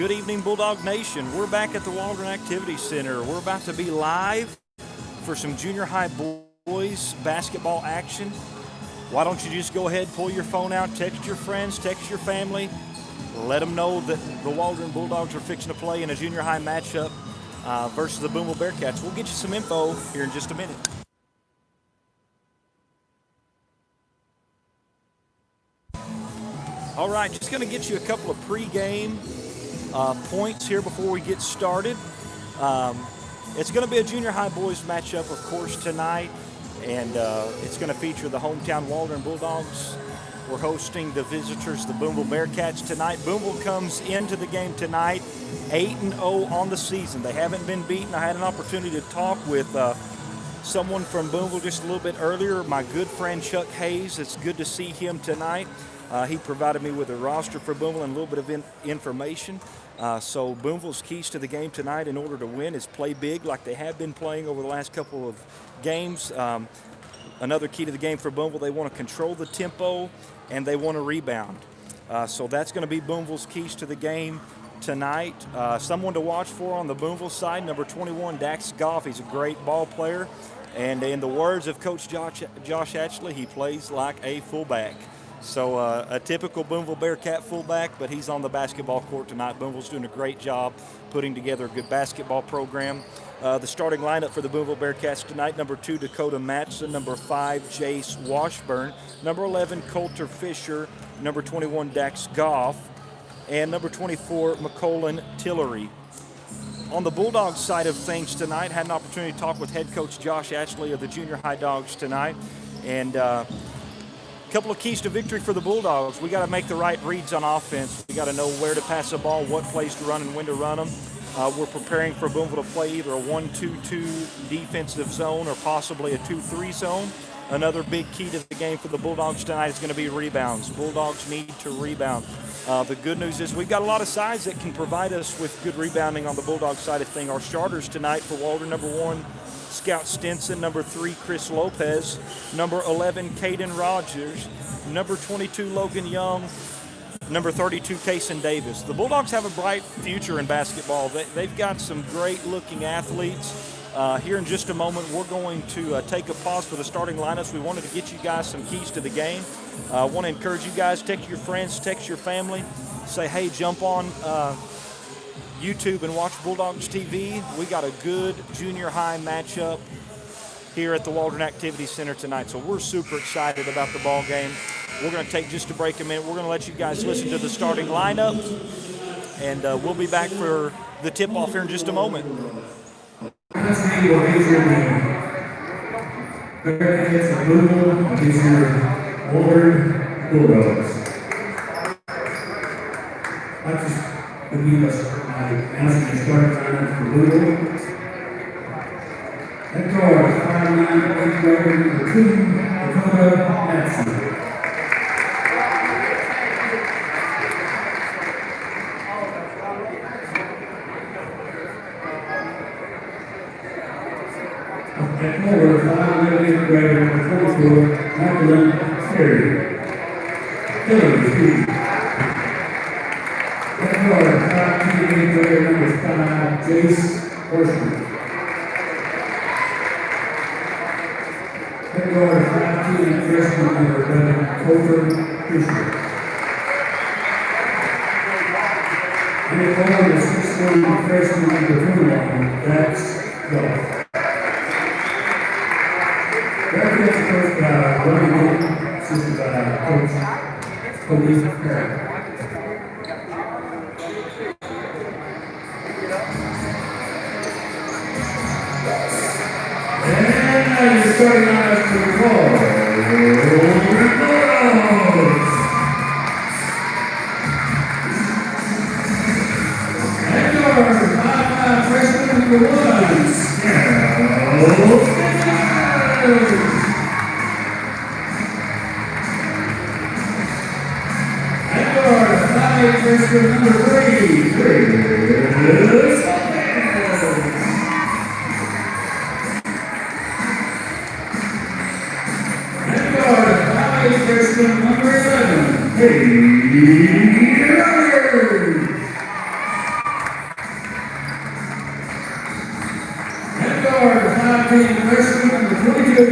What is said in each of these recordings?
Good evening, Bulldog Nation. We're back at the Waldron Activity Center. We're about to be live for some junior high boys basketball action. Why don't you just go ahead, pull your phone out, text your friends, text your family, let them know that the Waldron Bulldogs are fixing to play in a junior high matchup versus the Booneville Bearcats. We'll get you some info here in just a minute. All right, just going to get you a couple of pregame points here before we get started. It's going to be a junior high boys matchup, of course, tonight, and it's going to feature the hometown Waldron Bulldogs. We're hosting the visitors, the Booneville Bearcats, tonight. Booneville comes into the game tonight 8-0 on the season. They haven't been beaten. I had an opportunity to talk with someone from Booneville just a little bit earlier, my good friend Chuck Hayes. It's good to see him tonight. He provided me with a roster for Booneville and a little bit of information. So Booneville's keys to the game tonight in order to win is play big like they have been playing over the last couple of games. Another key to the game for Booneville, they want to control the tempo and they want to rebound. So that's going to be Booneville's keys to the game tonight. Someone to watch for on the Booneville side, number 21, Dax Goff. He's a great ball player. And in the words of Coach Josh Ashley, he plays like a fullback. So a typical Booneville Bearcat fullback, but he's on the basketball court tonight. Booneville's doing a great job putting together a good basketball program. The starting lineup for the Booneville Bearcats tonight, number 2, Dakota Matson, number 5, Jace Washburn, number 11, Coulter Fisher, number 21, Dax Goff, and number 24, McCollin Tillery. On the Bulldogs side of things tonight, had an opportunity to talk with head coach Josh Ashley of the Junior High Dogs tonight, and couple of keys to victory for the Bulldogs. We got to make the right reads on offense. We got to know where to pass the ball, what plays to run, and when to run them. We're preparing for Booneville to play either a 1-2-2 defensive zone or possibly a 2-3 zone. Another big key to the game for the Bulldogs tonight is going to be rebounds. Bulldogs need to rebound. The good news is we've got a lot of sides that can provide us with good rebounding on the Bulldogs side of things. Our starters tonight for Waldron, number 1, Scout Stinson, number 3, Chris Lopez, number 11, Caden Rogers, number 22, Logan Young, number 32, Kaysen Davis. The Bulldogs have a bright future in basketball. They've got some great-looking athletes. Here in just a moment, we're going to take a pause for the starting lineups. We wanted to get you guys some keys to the game. I want to encourage you guys, text your friends, text your family, say, hey, jump on YouTube and watch Bulldogs TV. We got a good junior high matchup here at the Waldron Activity Center tonight, so we're super excited about the ball game. We're going to take just a break a minute. We're going to let you guys listen to the starting lineup, and we'll be back for the tip-off here in just a moment. Let's see what is your name. Bearcats of Booneville against your Waldron Bulldogs. I just begin my announcing the starting lineup for Booneville. At guard, 5'9", 8th grader, number 2, Dakota Matson. At forward, 5'11", 8th grader, number 44, Michael Terry. Tillery, speed. At guard, 5'2", 8th grader, number 5, Jace Horseman. At guard, 5'2", freshman, number 11, Coulter Fisher. And at guard, the 6'1", freshman, number 21, Dax Goff. Bearcats coach by Ronnie Moore, assisted by Coach Cody Perry. And now you're starting on us to the ball. And your 5'5" freshman number 1, Scout. Freshman number 3, Chris. And guard, 5 freshman number 11, Hayes. guard, 5'10", freshman number 22,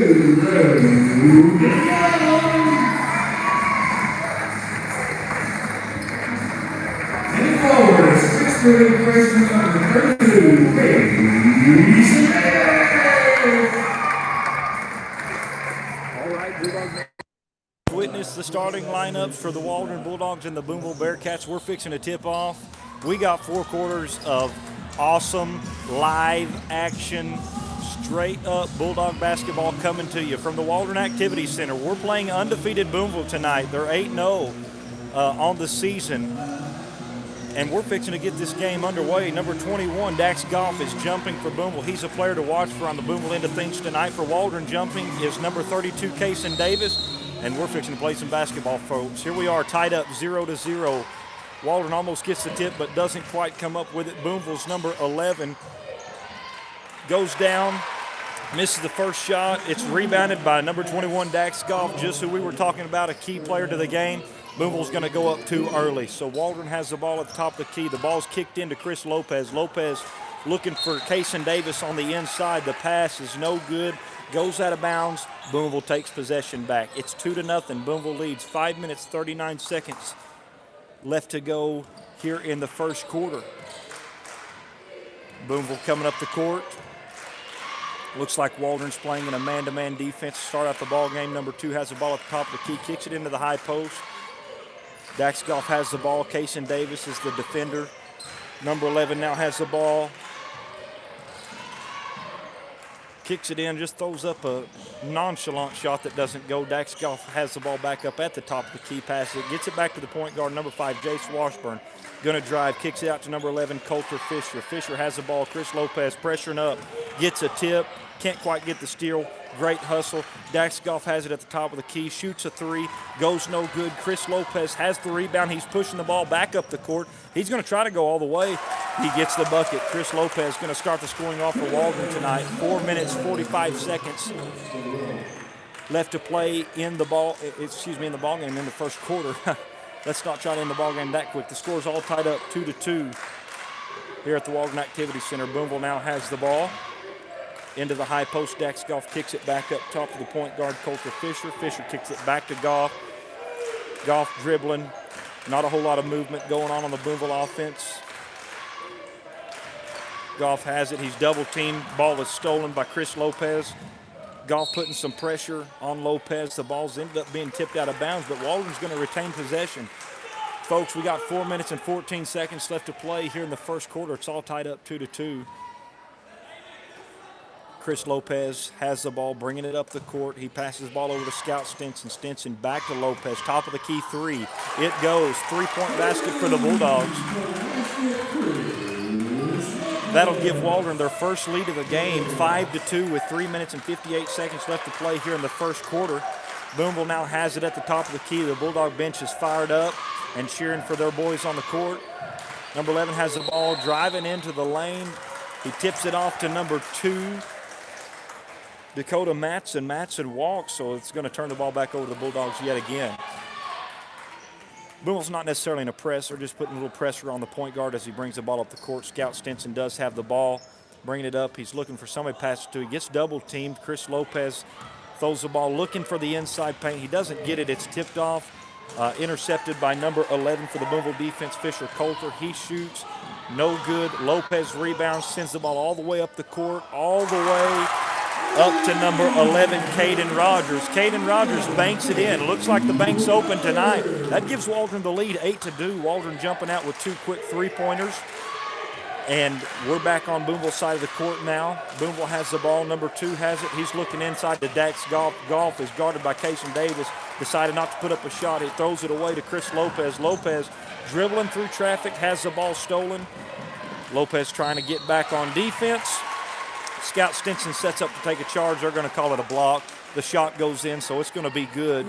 and forward, 6'3", freshman number 32, Witness the starting lineups for the Waldron Bulldogs and the Booneville Bearcats. We're fixing to tip off. We got 4 quarters of awesome live action, straight up Bulldog basketball coming to you from the Waldron Activity Center. We're playing undefeated Booneville tonight. They're 8-0 on the season. And we're fixing to get this game underway. Number 21, Dax Goff, is jumping for Booneville. He's a player to watch for on the Booneville end of things tonight. For Waldron, jumping is number 32, Kason Davis. And we're fixing to play some basketball, folks. Here we are, tied up 0-0. Waldron almost gets the tip, but doesn't quite come up with it. Booneville's number 11 goes down, misses the first shot. It's rebounded by number 21, Dax Goff, just who we were talking about, a key player to the game. Booneville's going to go up too early. So Waldron has the ball at the top of the key. The ball's kicked into Chris Lopez. Lopez looking for Kason Davis on the inside. The pass is no good. Goes out of bounds. Booneville takes possession back. It's 2-0. Booneville leads. 5 minutes, 39 seconds left to go here in the first quarter. Booneville coming up the court. Looks like Waldron's playing in a man-to-man defense to start out the ball game. Number 2 has the ball at the top of the key, kicks it into the high post. Dax Goff has the ball. Kason Davis is the defender. Number 11 now has the ball. Kicks it in, just throws up a nonchalant shot that doesn't go. Dax Goff has the ball back up at the top of the key, passes it, gets it back to the point guard, number 5, Jace Washburn. Gonna drive, kicks it out to number 11, Coulter Fisher. Fisher has the ball, Chris Lopez pressuring up, gets a tip, can't quite get the steal. Great hustle. Dax Goff has it at the top of the key, shoots a 3, goes no good. Chris Lopez has the rebound. He's pushing the ball back up the court. He's going to try to go all the way. He gets the bucket. Chris Lopez going to start the scoring off for Waldron tonight. 4 minutes, 45 seconds left to play in the ball. In the ball game in the first quarter. Let's not try to end the ball game that quick. The score's all tied up 2-2 here at the Waldron Activity Center. Booneville now has the ball. Into the high post, Dax Goff kicks it back up top of the point guard, Coulter Fisher. Fisher kicks it back to Goff. Goff dribbling. Not a whole lot of movement going on the Booneville offense. Goff has it. He's double teamed. Ball is stolen by Chris Lopez. Goff putting some pressure on Lopez. The ball's ended up being tipped out of bounds, but Waldron's going to retain possession. Folks, we got 4 minutes and 14 seconds left to play here in the first quarter. It's all tied up 2-2. Chris Lopez has the ball, bringing it up the court. He passes the ball over to Scout Stinson. Stinson back to Lopez, top of the key 3. It goes. 3-point basket for the Bulldogs. That'll give Waldron their first lead of the game, 5-2 with 3 minutes and 58 seconds left to play here in the first quarter. Booneville now has it at the top of the key. The Bulldog bench is fired up and cheering for their boys on the court. Number 11 has the ball, driving into the lane. He tips it off to number 2, Dakota Matson. Matson walks, so it's going to turn the ball back over to the Bulldogs yet again. Booneville's not necessarily in a press. They're just putting a little pressure on the point guard as he brings the ball up the court. Scout Stinson does have the ball, bringing it up. He's looking for somebody to pass it to. He gets double teamed. Chris Lopez throws the ball, looking for the inside paint. He doesn't get it. It's tipped off, intercepted by number 11 for the Booneville defense, Fisher Coulter. He shoots, no good. Lopez rebounds, sends the ball all the way up the court, all the way up to number 11, Caden Rogers. Caden Rogers banks it in. Looks like the bank's open tonight. That gives Waldron the lead, 8-2. Waldron jumping out with 2 quick 3-pointers. And we're back on Booneville's side of the court now. Booneville has the ball. Number 2 has it. He's looking inside to Dax Goff. Goff is guarded by Kason Davis. Decided not to put up a shot. He throws it away to Chris Lopez. Lopez dribbling through traffic, has the ball stolen. Lopez trying to get back on defense. Scout Stinson sets up to take a charge. They're going to call it a block. The shot goes in, so it's going to be good.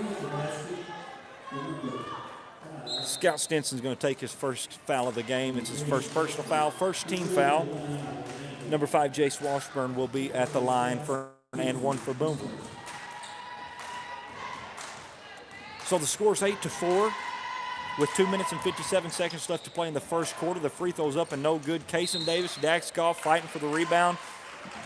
Scout Stinson's going to take his first foul of the game. It's his first personal foul, first team foul. Number 5, Jace Washburn, will be at the line for and 1 for Booneville. So the score's 8-4 with 2 minutes and 57 seconds left to play in the first quarter. The free throw's up and no good. Kason Davis, Dax Goff fighting for the rebound.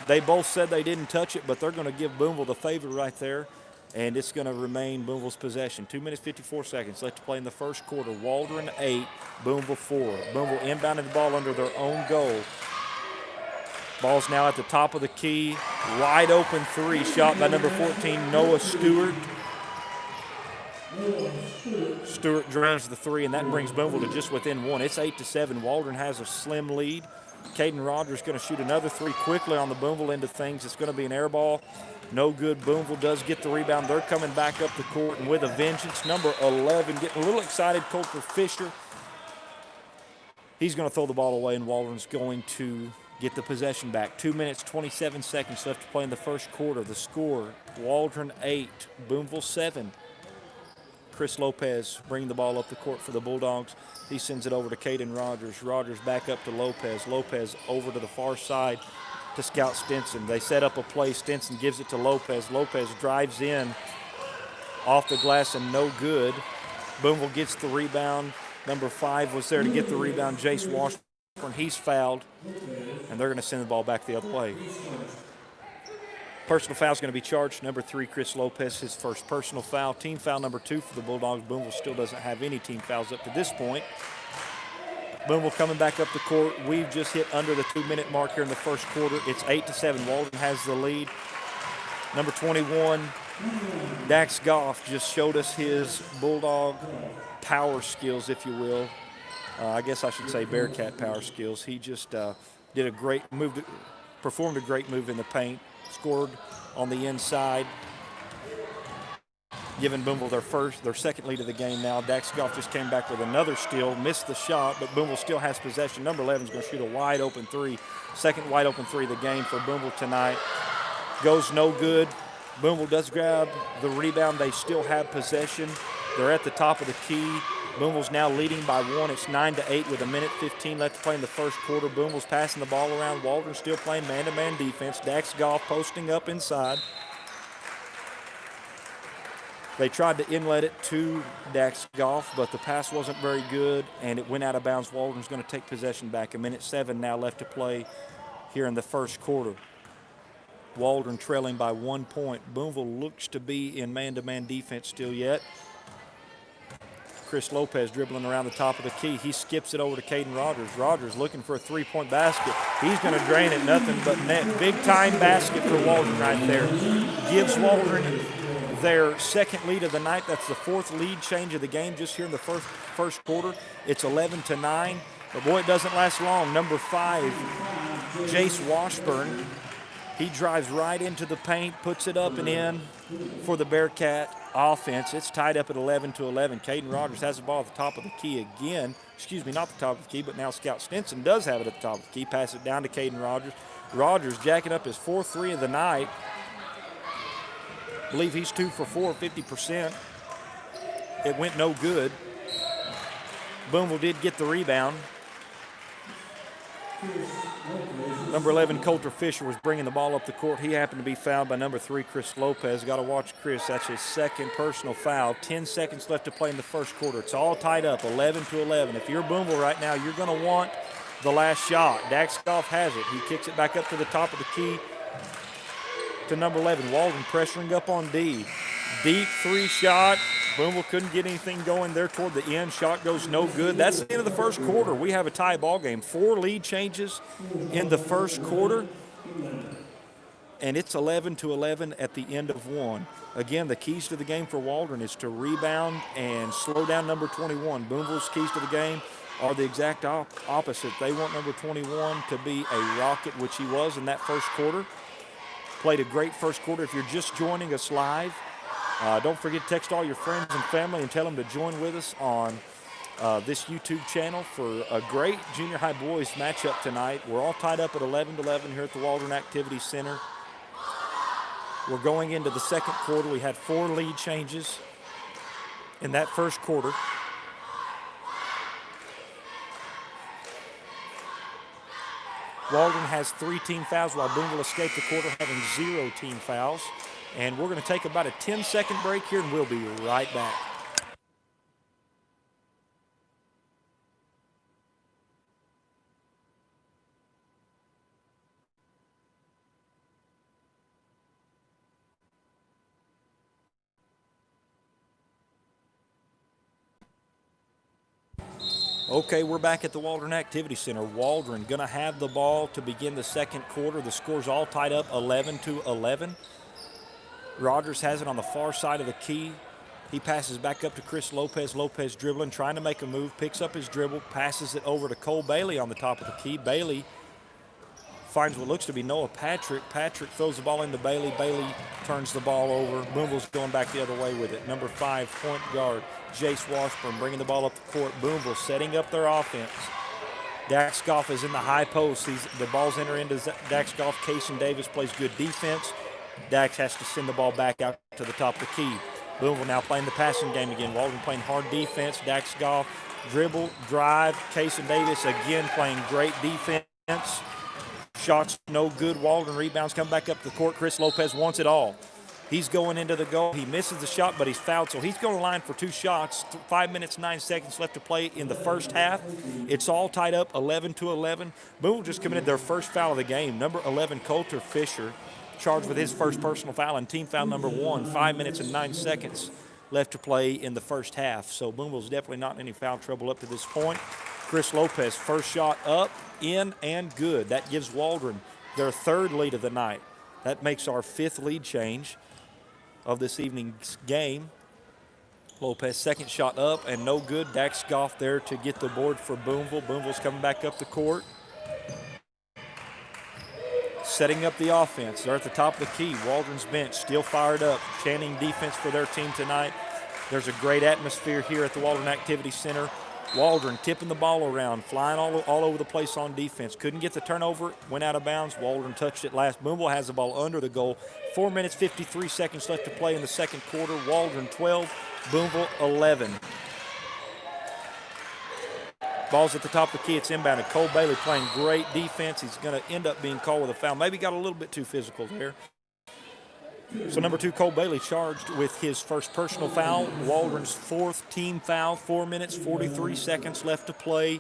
They both said they didn't touch it, but they're going to give Booneville the favor right there, and it's going to remain Booneville's possession. 2 minutes, 54 seconds left to play in the first quarter. Waldron 8, Booneville 4. Booneville inbounding the ball under their own goal. Ball's now at the top of the key. Wide open three, shot by number 14, Noah Stewart. Stewart drains the three, and that brings Booneville to just within one. It's 8-7. Waldron has a slim lead. Caden Rogers going to shoot another three quickly on the Booneville end of things. It's going to be an air ball. No good. Booneville does get the rebound. They're coming back up the court, and with a vengeance, number 11 getting a little excited, Coulter Fisher. He's going to throw the ball away, and Waldron's going to get the possession back. 2 minutes, 27 seconds left to play in the first quarter. The score, Waldron 8, Booneville 7. Chris Lopez bringing the ball up the court for the Bulldogs. He sends it over to Caden Rogers. Rogers back up to Lopez. Lopez over to the far side to Scout Stinson. They set up a play. Stinson gives it to Lopez. Lopez drives in off the glass and no good. Booneville gets the rebound. Number 5 was there to get the rebound, Jace Washburn. He's fouled, and they're going to send the ball back the other way. Personal foul is going to be charged. Number 3, Chris Lopez, his first personal foul. Team foul number 2 for the Bulldogs. Booneville still doesn't have any team fouls up to this point. Booneville coming back up the court. We've just hit under the 2-minute mark here in the first quarter. It's 8-7. Waldron has the lead. Number 21, Dax Goff, just showed us his Bulldog power skills, if you will. I guess I should say Bearcat power skills. He just did a great move, performed a great move in the paint. Scored on the inside, giving Booneville their second lead of the game now. Dax Goff just came back with another steal, missed the shot, but Booneville still has possession. Number 11 is going to shoot a wide open three. Second wide open three of the game for Booneville tonight. Goes no good. Booneville does grab the rebound. They still have possession. They're at the top of the key. Booneville's now leading by 1. It's 9-8 with 1:15 left to play in the first quarter. Booneville's passing the ball around. Waldron's still playing man-to-man defense. Dax Goff posting up inside. They tried to inlet it to Dax Goff, but the pass wasn't very good, and it went out of bounds. Waldron's going to take possession back. 1:07 now left to play here in the first quarter. Waldron trailing by 1 point. Booneville looks to be in man-to-man defense still yet. Chris Lopez dribbling around the top of the key. He skips it over to Caden Rogers. Rogers looking for a three-point basket. He's going to drain it, nothing but net. Big-time basket for Waldron right there. Gives Waldron their second lead of the night. That's the 4th lead change of the game just here in the first quarter. It's 11-9, but boy, it doesn't last long. Number 5, Jace Washburn. He drives right into the paint, puts it up and in for the Bearcat offense. It's tied up at 11-11. Caden Rogers has the ball at the top of the key again. Excuse me, not the top of the key, but now Scout Stinson does have it at the top of the key. Pass it down to Caden Rogers. Rogers jacking up his 4th three of the night. I believe he's 2 for 4, 50%. It went no good. Booneville did get the rebound. Number 11, Coulter Fisher, was bringing the ball up the court. He happened to be fouled by number 3, Chris Lopez. Got to watch Chris. That's his second personal foul. 10 seconds left to play in the first quarter. It's all tied up, 11-11. If you're Booneville right now, you're going to want the last shot. Dax Goff has it. He kicks it back up to the top of the key to number 11. Waldron pressuring up on D. Deep 3 shot. Booneville couldn't get anything going there toward the end. Shot goes no good. That's the end of the first quarter. We have a tie ball game. 4 lead changes in the first quarter, and it's 11-11 at the end of 1. Again, the keys to the game for Waldron is to rebound and slow down number 21. Booneville's keys to the game are the exact opposite. They want number 21 to be a rocket, which he was in that first quarter. Played a great first quarter. If you're just joining us live, don't forget to text all your friends and family and tell them to join with us on this YouTube channel for a great junior high boys matchup tonight. We're all tied up at 11-11 here at the Waldron Activity Center. We're going into the second quarter. We had 4 lead changes in that first quarter. Waldron has 3 team fouls while Booneville escaped the quarter having 0 team fouls. And we're going to take about a 10-second break here, and we'll be right back. Okay, we're back at the Waldron Activity Center. Waldron going to have the ball to begin the second quarter. The score's all tied up 11-11. Rogers has it on the far side of the key. He passes back up to Chris Lopez. Lopez dribbling, trying to make a move, picks up his dribble, passes it over to Cole Bailey on the top of the key. Bailey finds what looks to be Noah Patrick. Patrick throws the ball into Bailey. Bailey turns the ball over. Booneville's going back the other way with it. Number 5, point guard, Jace Washburn, bringing the ball up the court. Booneville setting up their offense. Dax Goff is in the high post. The ball's enter into Dax Goff. Kaysen Davis plays good defense. Dax has to send the ball back out to the top of the key. Booneville now playing the passing game again. Waldron playing hard defense. Dax Goff, dribble, drive. Kaysen Davis again playing great defense. Shots no good. Waldron rebounds, come back up the court. Chris Lopez wants it all. He's going into the goal. He misses the shot, but he's fouled, so he's going to line for 2 shots. 5 minutes, 9 seconds left to play in the first half. It's all tied up 11-11. Booneville just committed their first foul of the game. Number 11, Coulter Fisher, charged with his first personal foul and team foul number 1. 5 minutes and 9 seconds left to play in the first half. So Booneville's definitely not in any foul trouble up to this point. Chris Lopez, first shot up, in, and good. That gives Waldron their 3rd lead of the night. That makes our 5th lead change of this evening's game. Lopez, second shot up and no good. Dax Goff there to get the board for Booneville. Booneville's coming back up the court. Setting up the offense. They're at the top of the key. Waldron's bench still fired up, chanting defense for their team tonight. There's a great atmosphere here at the Waldron Activity Center. Waldron tipping the ball around, flying all over the place on defense. Couldn't get the turnover, went out of bounds. Waldron touched it last. Booneville has the ball under the goal. 4 minutes, 53 seconds left to play in the second quarter. Waldron 12, Booneville 11. Ball's at the top of the key. It's inbounded. Cole Bailey playing great defense. He's going to end up being called with a foul. Maybe got a little bit too physical there. So number 2, Cole Bailey, charged with his first personal foul. Waldron's 4th team foul. 4 minutes, 43 seconds left to play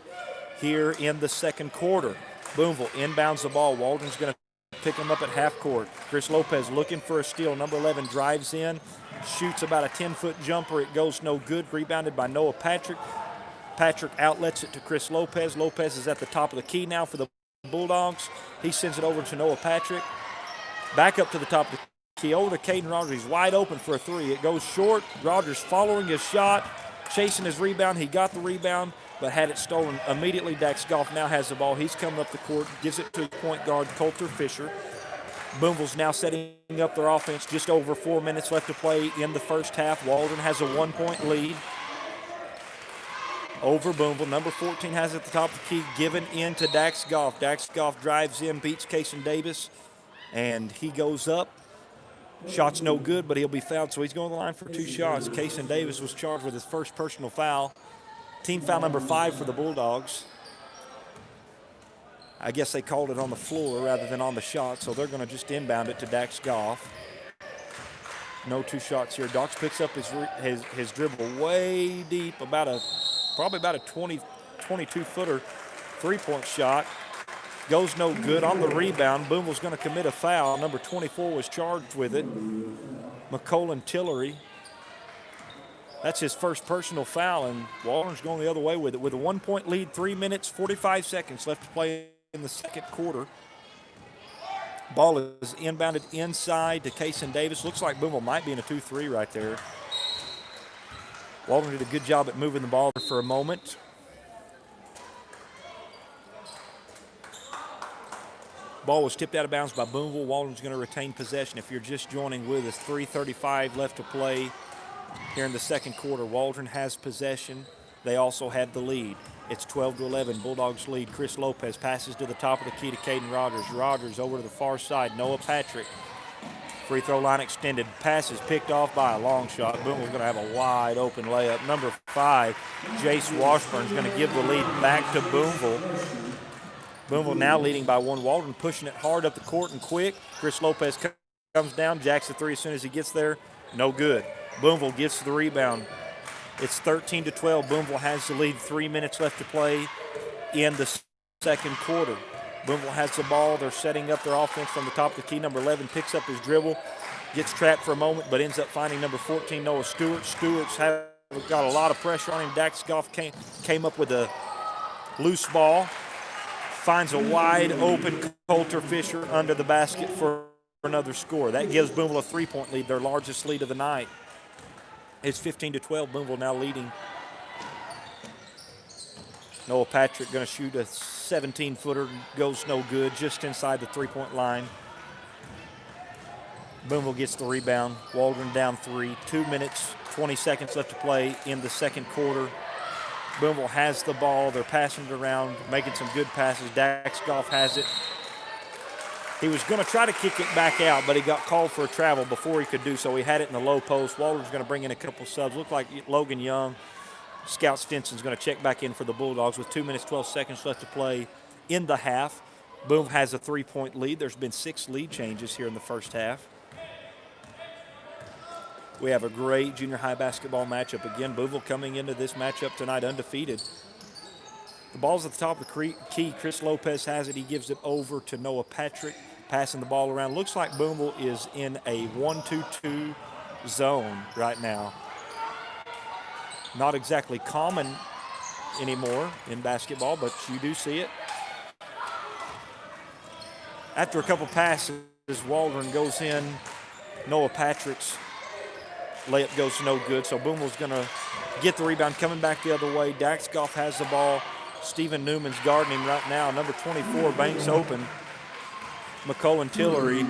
here in the second quarter. Booneville inbounds the ball. Waldron's going to pick him up at half court. Chris Lopez looking for a steal. Number 11 drives in, shoots about a 10-foot jumper. It goes no good. Rebounded by Noah Patrick. Patrick outlets it to Chris Lopez. Lopez is at the top of the key now for the Bulldogs. He sends it over to Noah Patrick. Back up to the top of the key, over to Caden Rogers. He's wide open for a 3. It goes short. Rogers following his shot, chasing his rebound. He got the rebound, but had it stolen immediately. Dax Goff now has the ball. He's coming up the court, gives it to point guard Coulter Fisher. Booneville's now setting up their offense. Just over 4 minutes left to play in the first half. Waldron has a 1-point lead over Booneville. Number 14 has it at the top of the key, given in to Dax Goff. Dax Goff drives in, beats Kaysen Davis, and he goes up. Shot's no good, but he'll be fouled, so he's going to the line for 2 shots. Kaysen Davis was charged with his first personal foul. Team foul number 5 for the Bulldogs. I guess they called it on the floor rather than on the shot, so they're going to just inbound it to Dax Goff. No 2 shots here. Dox picks up his dribble way deep, probably about a 22-footer 3-point shot. Goes no good. On the rebound, Booneville's going to commit a foul. Number 24 was charged with it. McColin Tillery. That's his first personal foul, and Waldron's going the other way with it. With a 1-point lead, 3 minutes, 45 seconds left to play in the second quarter. Ball is inbounded inside to Kaysen Davis. Looks like Booneville might be in a 2-3 right there. Waldron did a good job at moving the ball for a moment. Ball was tipped out of bounds by Booneville. Waldron's going to retain possession. If you're just joining with us, 3:35 left to play here in the second quarter. Waldron has possession. They also had the lead. It's 12-11, Bulldogs lead. Chris Lopez passes to the top of the key to Caden Rogers. Rogers over to the far side. Noah Patrick. Free throw line extended. Passes picked off by a long shot. Booneville's going to have a wide open layup. Number 5, Jace Washburn's going to give the lead back to Booneville. Booneville now leading by 1. Waldron pushing it hard up the court and quick. Chris Lopez comes down, jacks the 3 as soon as he gets there. No good. Booneville gets the rebound. It's 13-12. Booneville has the lead. 3 minutes left to play in the second quarter. Booneville has the ball. They're setting up their offense from the top of the key. Number 11 picks up his dribble, gets trapped for a moment, but ends up finding number 14, Noah Stewart. Stewart's got a lot of pressure on him. Dax Goff came up with a Loose ball. Finds a wide open Coulter Fisher under the basket for another score. That gives Booneville a 3-point lead, their largest lead of the night. It's 15-12. Booneville now leading. Noah Patrick going to shoot a 17-footer, goes no good, just inside the 3-point line. Booneville gets the rebound. Waldron down 3. 2 minutes, 20 seconds left to play in the second quarter. Booneville has the ball. They're passing it around, making some good passes. Dax Goff has it. He was going to try to kick it back out, but he got called for a travel before he could do so. He had it in the low post. Waldron's going to bring in a couple subs. Looked like Logan Young. Scout Stinson's going to check back in for the Bulldogs with 2 minutes, 12 seconds left to play in the half. Boone has a 3-point lead. There's been 6 lead changes here in the first half. We have a great junior high basketball matchup. Again, Booneville coming into this matchup tonight undefeated. The ball's at the top of the key. Chris Lopez has it. He gives it over to Noah Patrick, passing the ball around. Looks like Booneville is in a 1-2-2 zone right now. Not exactly common anymore in basketball, but you do see it. After a couple passes, Waldron goes in. Noah Patrick's layup goes no good, so Booneville's going to get the rebound. Coming back the other way, Dax Goff has the ball. Stephen Newman's guarding him right now. Number 24, Banks open. McCullen Tillery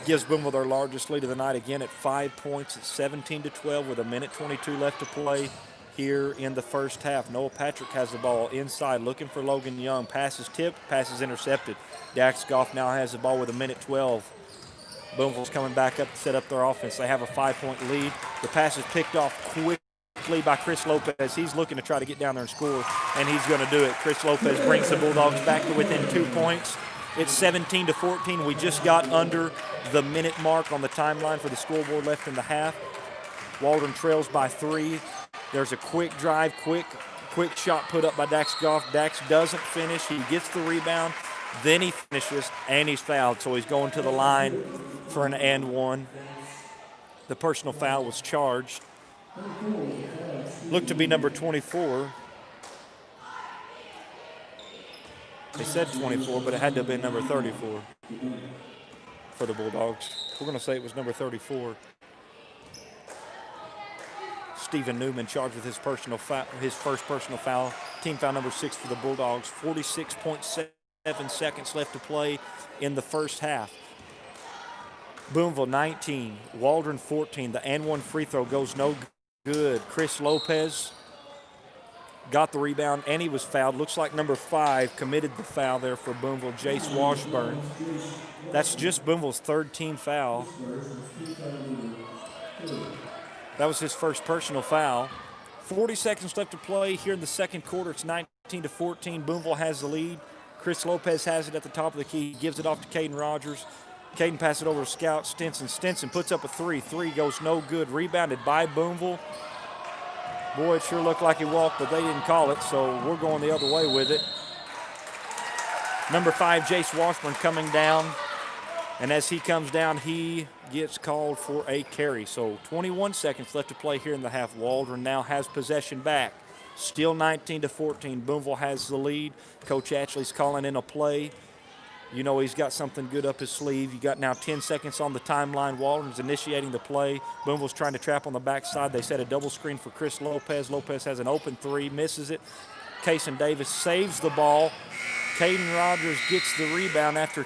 gives Booneville their largest lead of the night again at 5 points. It's 17-12 with 1:22 left to play here in the first half. Noah Patrick has the ball inside, looking for Logan Young. Passes tipped, passes intercepted. Dax Goff now has the ball with 1:12. Booneville's coming back up to set up their offense. They have a 5-point lead. The pass is picked off quickly by Chris Lopez. He's looking to try to get down there and score, and he's going to do it. Chris Lopez brings the Bulldogs back to within 2 points. It's 17-14. We just got under the minute mark on the timeline for the scoreboard left in the half. Waldron trails by 3. There's a quick drive, quick shot put up by Dax Goff. Dax doesn't finish. He gets the rebound. Then he finishes, and he's fouled. So he's going to the line for an and one. The personal foul was charged. Looked to be number 24. They said 24, but it had to have been number 34 for the Bulldogs. We're going to say it was number 34. Stephen Newman charged with his personal foul, his first personal foul. Team foul number 6 for the Bulldogs. 46.7 seconds left to play in the first half. Booneville 19, Waldron 14. The and one free throw goes no good. Chris Lopez got the rebound, and he was fouled. Looks like number 5 committed the foul there for Booneville, Jace Washburn. That's just Booneville's third team foul. That was his first personal foul. 40 seconds left to play here in the second quarter. It's 19-14. Booneville has the lead. Chris Lopez has it at the top of the key. He gives it off to Caden Rogers. Caden passes it over to Scout Stinson. Stinson puts up a 3. 3 goes no good. Rebounded by Booneville. Boy, it sure looked like he walked, but they didn't call it, so we're going the other way with it. Number 5, Jace Washburn coming down, and as he comes down, he gets called for a carry. So 21 seconds left to play here in the half. Waldron now has possession back. Still 19-14. Booneville has the lead. Coach Ashley's calling in a play. You know he's got something good up his sleeve. You got now 10 seconds on the timeline. Waldron's initiating the play. Booneville's trying to trap on the backside. They set a double screen for Chris Lopez. Lopez has an open 3, misses it. Kason Davis saves the ball. Caden Rogers gets the rebound after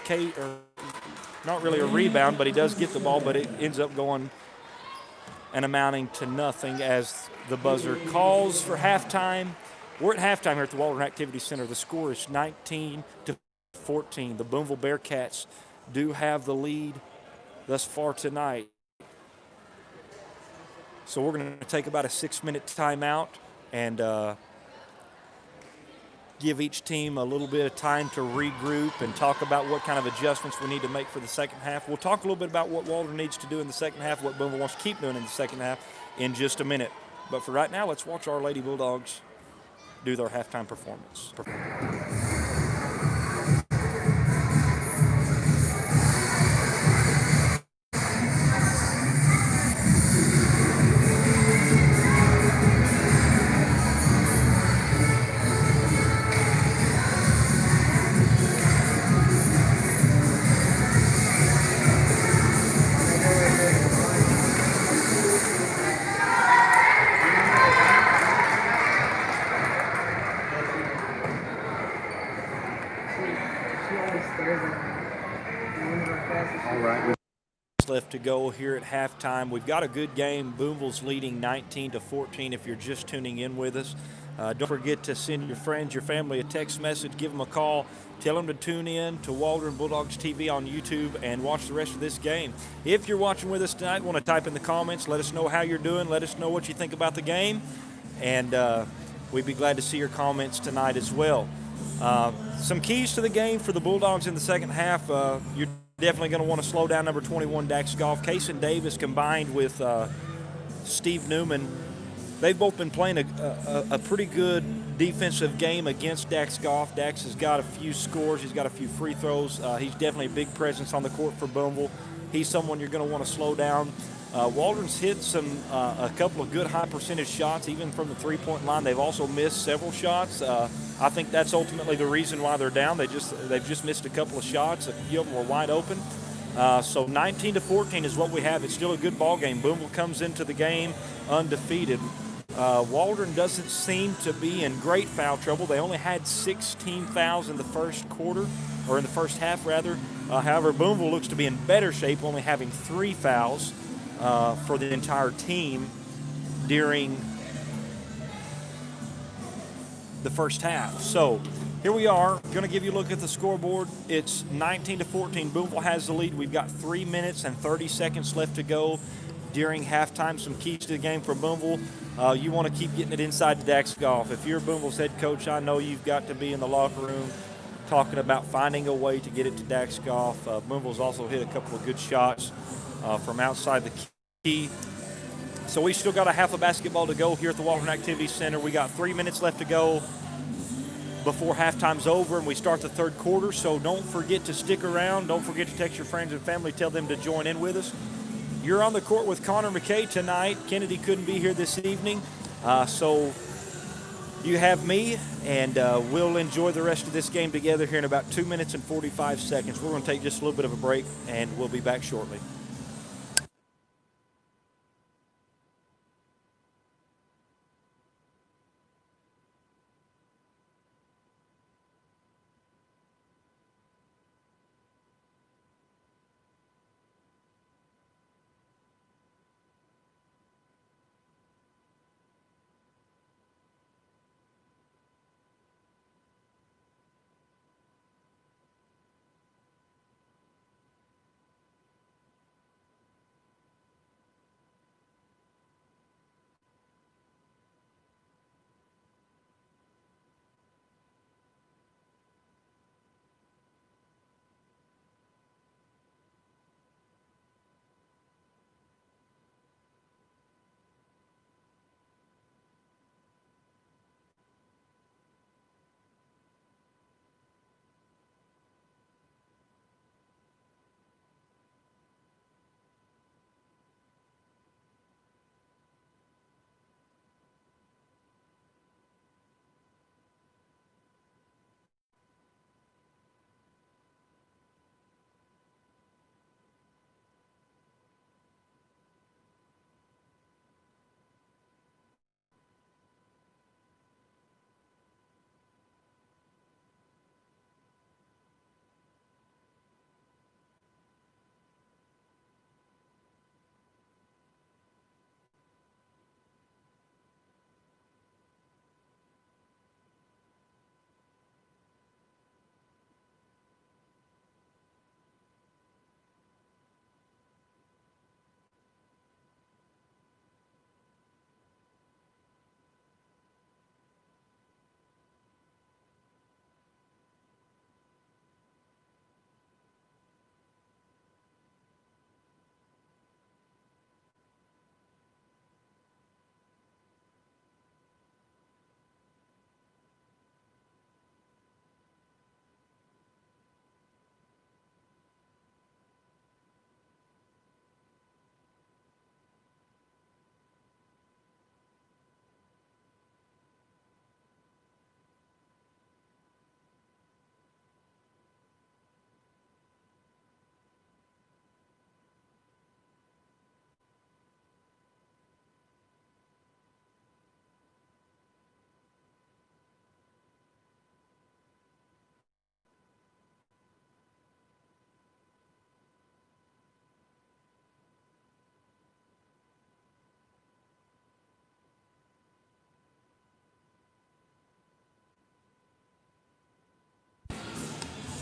not really a rebound, but he does get the ball, but it ends up going and amounting to nothing as the buzzer calls for halftime. We're at halftime here at the Waldron Activity Center. The score is 19-14. The Booneville Bearcats do have the lead thus far tonight. So we're going to take about a 6-minute timeout and give each team a little bit of time to regroup and talk about what kind of adjustments we need to make for the second half. We'll talk a little bit about what Waldron needs to do in the second half, what Booneville wants to keep doing in the second half in just a minute. But for right now, let's watch our Lady Bulldogs do their halftime performance. All right. Left to go here at halftime. We've got a good game. Booneville's leading 19-14 if you're just tuning in with us. Don't forget to send your friends, your family a text message, give them a call, tell them to tune in to Waldron Bulldogs TV on YouTube and watch the rest of this game. If you're watching with us tonight, want to type in the comments, let us know how you're doing, let us know what you think about the game, and we'd be glad to see your comments tonight as well. Some keys to the game for the Bulldogs in the second half. You're definitely going to want to slow down number 21, Dax Goff. Kason Davis combined with Steve Newman. They've both been playing a pretty good defensive game against Dax Goff. Dax has got a few scores. He's got a few free throws. He's definitely a big presence on the court for Booneville. He's someone you're going to want to slow down. Waldron's hit a couple of good high percentage shots, even from the three-point line. They've also missed several shots. I think that's ultimately the reason why they're down. They've just missed a couple of shots. A few of them were wide open. So 19-14 is what we have. It's still a good ball game. Booneville comes into the game undefeated. Waldron doesn't seem to be in great foul trouble. They only had 16 fouls in the first quarter, or in the first half rather. However, Booneville looks to be in better shape, only having 3 fouls for the entire team during the first half. So here we are, going to give you a look at the scoreboard. It's 19-14. Booneville has the lead. We've got 3 minutes and 30 seconds left to go during halftime. Some keys to the game for Booneville. You want to keep getting it inside to Dax Goff. If you're Booneville's head coach, I know you've got to be in the locker room talking about finding a way to get it to Dax Goff. Booneville's also hit a couple of good shots from outside the key. So we still got a half a basketball to go here at the Waldron Activity Center. We got 3 minutes left to go before halftime's over and we start the third quarter. So don't forget to stick around. Don't forget to text your friends and family. Tell them to join in with us. You're on the court with Connor McKay tonight. Kennedy couldn't be here this evening. So you have me, and we'll enjoy the rest of this game together here in about 2 minutes and 45 seconds. We're going to take just a little bit of a break, and we'll be back shortly.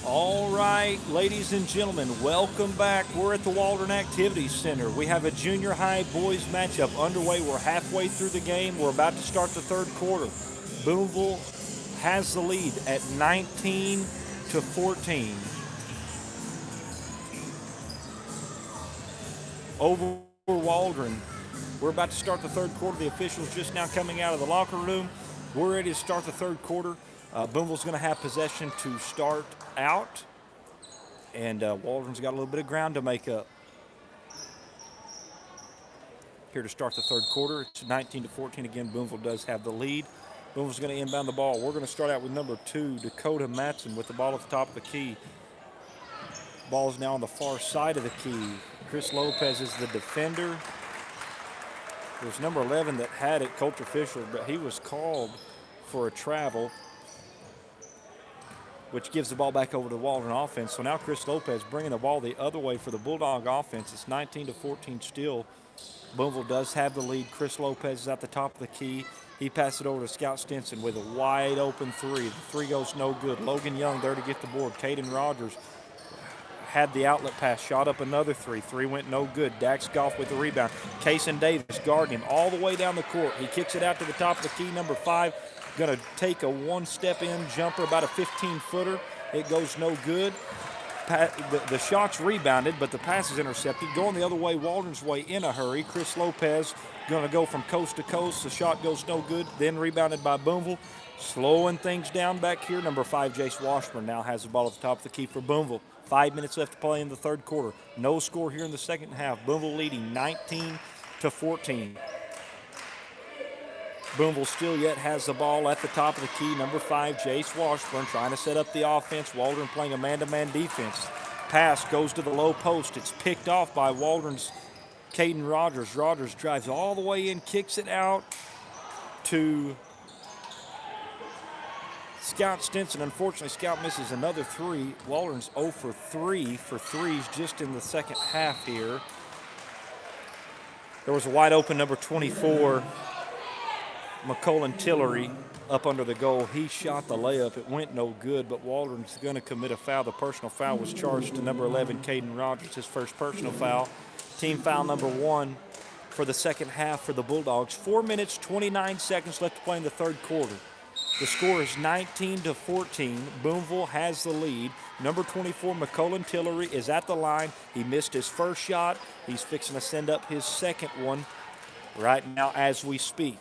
All right, ladies and gentlemen, welcome back. We're at the Waldron Activities Center. We have a junior high boys matchup underway. We're halfway through the game. We're about to start the third quarter. Booneville has the lead at 19-14. Over Waldron. We're about to start the third quarter. The officials just now coming out of the locker room. We're ready to start the third quarter. Booneville's going to have possession to start out, and Waldron's got a little bit of ground to make up. Here to start the third quarter, it's 19-14. Again, Booneville does have the lead. Booneville's going to inbound the ball. We're going to start out with number 2, Dakota Matson, with the ball at the top of the key. Ball is now on the far side of the key. Chris Lopez is the defender. It was number 11 that had it, Coulter Fisher, but he was called for a travel, which gives the ball back over to Waldron offense. So now Chris Lopez bringing the ball the other way for the Bulldog offense. It's 19-14 still. Booneville does have the lead. Chris Lopez is at the top of the key. He passes it over to Scout Stinson with a wide open three. The three goes no good. Logan Young there to get the board. Caden Rogers had the outlet pass, shot up another three. Three went no good. Dax Goff with the rebound. Kason Davis guarding him all the way down the court. He kicks it out to the top of the key, number 5. Going to take a one-step-in jumper, about a 15-footer. It goes no good. The shot's rebounded, but the pass is intercepted. Going the other way, Waldron's way in a hurry. Chris Lopez going to go from coast to coast. The shot goes no good, then rebounded by Booneville. Slowing things down back here, number 5, Jace Washburn, now has the ball at the top of the key for Booneville. 5 minutes left to play in the third quarter. No score here in the second half. Booneville leading 19-14. Booneville still yet has the ball at the top of the key. Number 5, Jace Washburn, trying to set up the offense. Waldron playing a man-to-man defense. Pass goes to the low post. It's picked off by Waldron's Caden Rogers. Rogers drives all the way in, kicks it out to Scout Stinson. Unfortunately, Scout misses another three. Waldron's 0 for 3 for threes just in the second half here. There was a wide open number 24, McCullen Tillery, up under the goal. He shot the layup. It went no good, but Waldron's going to commit a foul. The personal foul was charged to number 11, Caden Rogers, his first personal foul. Team foul number 1 for the second half for the Bulldogs. 4 minutes, 29 seconds left to play in the third quarter. The score is 19-14. Booneville has the lead. Number 24, McCullen Tillery, is at the line. He missed his first shot. He's fixing to send up his second one right now as we speak.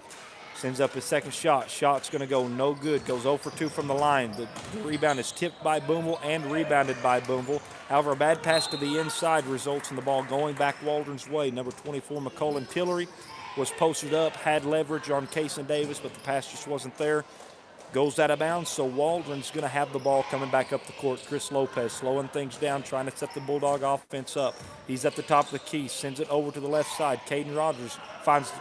Sends up his second shot. Shot's going to go no good. Goes 0 for 2 from the line. The rebound is tipped by Booneville and rebounded by Booneville. However, a bad pass to the inside results in the ball going back Waldron's way. Number 24, McCullen Tillery, was posted up, had leverage on Kason Davis, but the pass just wasn't there. Goes out of bounds, so Waldron's going to have the ball coming back up the court. Chris Lopez slowing things down, trying to set the Bulldog offense up. He's at the top of the key, sends it over to the left side. Caden Rogers finds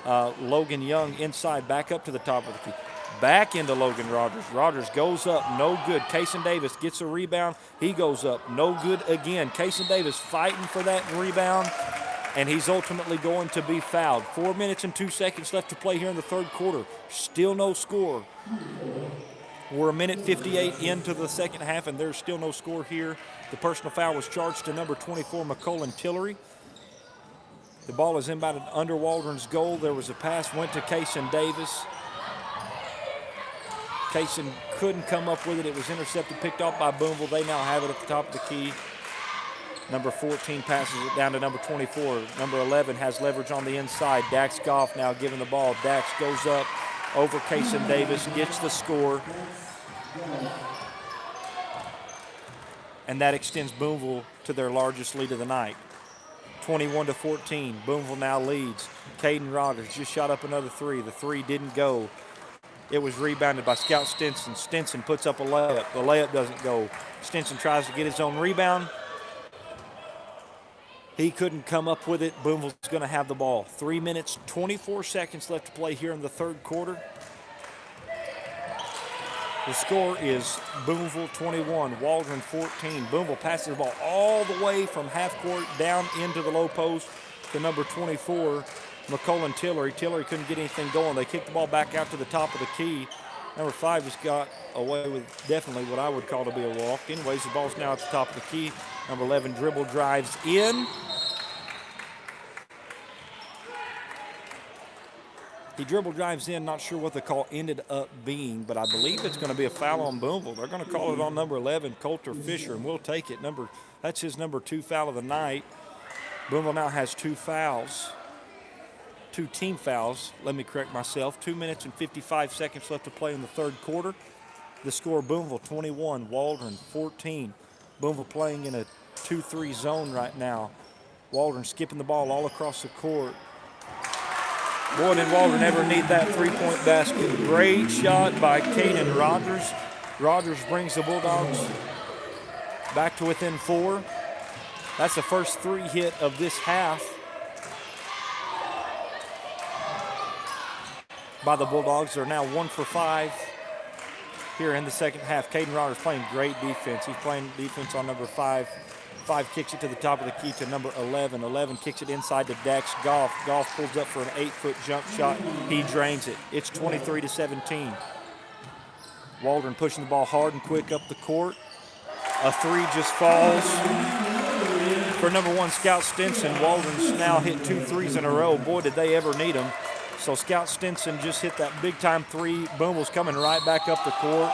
Logan Young inside, back up to the top of the key. Back into Logan Rogers. Rogers goes up, no good. Kason Davis gets a rebound. He goes up, no good again. Kason Davis fighting for that rebound, and he's ultimately going to be fouled. 4 minutes and 2 seconds left to play here in the third quarter. Still no score. We're a minute 58 into the second half, and there's still no score here. The personal foul was charged to number 24, McCullen Tillery. The ball is inbounded under Waldron's goal. There was a pass, went to Kason Davis. Kason couldn't come up with it. It was intercepted, picked off by Booneville. They now have it at the top of the key. Number 14 passes it down to number 24. Number 11 has leverage on the inside. Dax Goff now giving the ball. Dax goes up over Kason Davis, gets the score. And that extends Booneville to their largest lead of the night. 21-14. Booneville now leads. Caden Rogers just shot up another three. The three didn't go. It was rebounded by Scout Stinson. Stinson puts up a layup. The layup doesn't go. Stinson tries to get his own rebound. He couldn't come up with it. Booneville's going to have the ball. 3 minutes, 24 seconds left to play here in the third quarter. The score is Booneville 21, Waldron 14. Booneville passes the ball all the way from half court down into the low post to number 24, McCullen Tillery. Tillery couldn't get anything going. They kicked the ball back out to the top of the key. Number 5 just got away with definitely what I would call to be a walk. Anyways, the ball's now at the top of the key. Number 11 dribble drives in. He dribble drives in, not sure what the call ended up being, but I believe it's going to be a foul on Booneville. They're going to call it on number 11, Coulter Fisher, and we'll take it. That's his number 2 foul of the night. Booneville now has 2 fouls. 2 team fouls, let me correct myself. 2 minutes and 55 seconds left to play in the third quarter. The score, Booneville 21, Waldron 14. Booneville playing in a 2-3 zone right now. Waldron skipping the ball all across the court. Boy, did Waldron ever need that 3-point basket. Great shot by Caden Rogers. Rogers brings the Bulldogs back to within 4. That's the first 3 hit of this half by the Bulldogs. They're now 1 for 5 here in the second half. Caden Rogers playing great defense. He's playing defense on number 5. 5 kicks it to the top of the key to number 11. 11 kicks it inside to Dax Goff. Goff pulls up for an 8-foot jump shot. He drains it. It's 23-17. Waldron pushing the ball hard and quick up the court. A 3 just falls for number 1, Scout Stinson. Waldron's now hit 2 threes in a row. Boy, did they ever need them. So Scout Stinson just hit that big-time 3. Booneville's coming right back up the court.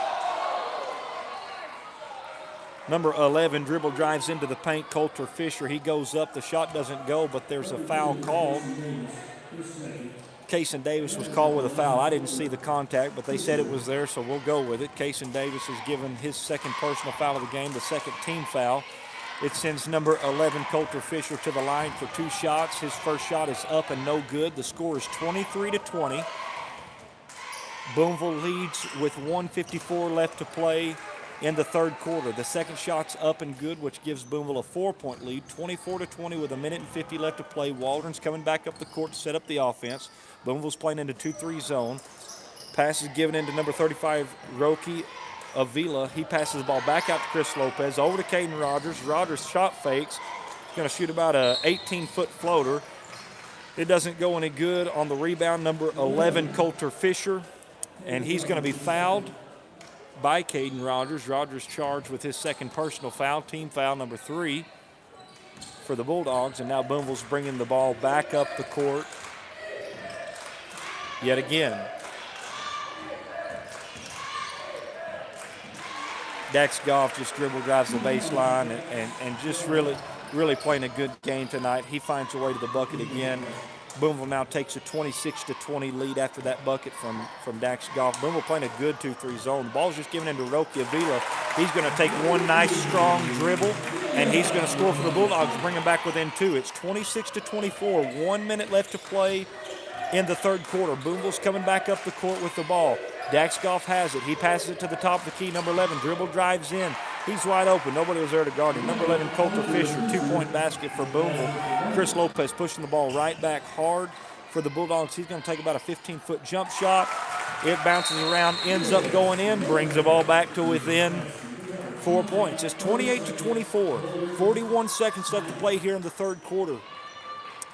Number 11 dribble drives into the paint, Coulter Fisher. He goes up. The shot doesn't go, but there's a foul called. Kason Davis was called with a foul. I didn't see the contact, but they said it was there, so we'll go with it. Kason Davis has given his second personal foul of the game, the second team foul. It sends number 11, Coulter Fisher, to the line for 2 shots. His first shot is up and no good. The score is 23-20. Booneville leads with 1:54 left to play in the third quarter. The second shot's up and good, which gives Booneville a 4-point lead, 24-20 with 1:50 left to play. Waldron's coming back up the court to set up the offense. Booneville's playing into 2-3 zone. Pass is given into number 35, Roki Avila. He passes the ball back out to Chris Lopez, over to Caden Rogers. Rogers shot fakes. He's going to shoot about a 18-foot floater. It doesn't go any good. On the rebound, number 11, Coulter Fisher, and he's going to be fouled by Caden Rogers. Rogers charged with his second personal foul, team foul number 3 for the Bulldogs, and now Booneville's bringing the ball back up the court yet again. Dax Goff just dribble drives the baseline and just really playing a good game tonight. He finds a way to the bucket again. Booneville now takes a 26-20 lead after that bucket from Dax Goff. Booneville playing a good 2-3 zone. The ball's just given into Roki Avila. He's going to take one nice strong dribble, and he's going to score for the Bulldogs, bring them back within 2. It's 26-24. 1 minute left to play in the third quarter. Booneville's coming back up the court with the ball. Dax Goff has it. He passes it to the top of the key. Number 11, dribble drives in. He's wide open. Nobody was there to guard him. Number 11, Coulter Fisher, 2-point basket for Booneville. Chris Lopez pushing the ball right back hard for the Bulldogs. He's going to take about a 15-foot jump shot. It bounces around, ends up going in, brings the ball back to within 4 points. It's 28-24. 41 seconds left to play here in the third quarter.